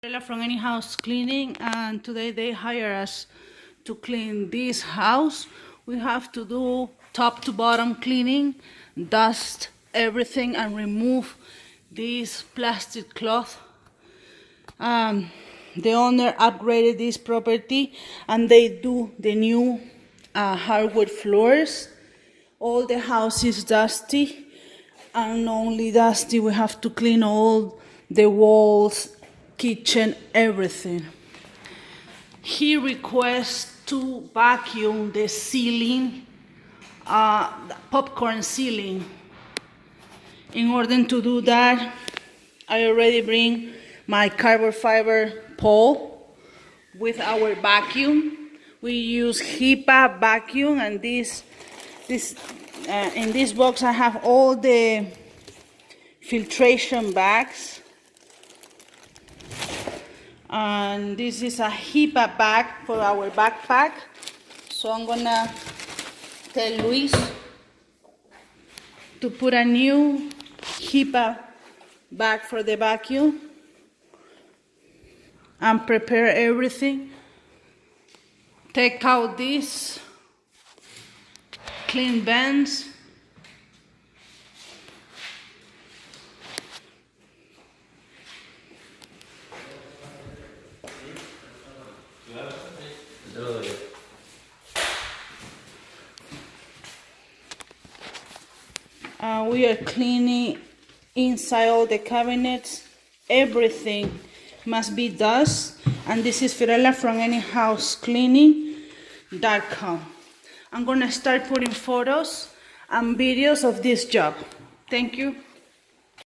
From any house cleaning, and today they hire us to clean this house. We have to do top to bottom cleaning, dust everything and remove this plastic cloth. The owner upgraded this property and they do the new hardwood floors. All the house is dusty, and not only dusty, we have to clean all the walls, kitchen, everything. He requests to vacuum the ceiling, the popcorn ceiling. In order to do that, I already bring my carbon fiber pole with our vacuum. We use HEPA vacuum, and in this box I have all the filtration bags. And this is a HEPA bag for our backpack. So I'm gonna tell Luis to put a new HEPA bag for the vacuum and prepare everything. Take out this, clean vents. We are cleaning inside all the cabinets. Everything must be dust. And this is Fiorella from anyhousecleaning.com. I'm gonna start putting photos and videos of this job. Thank you.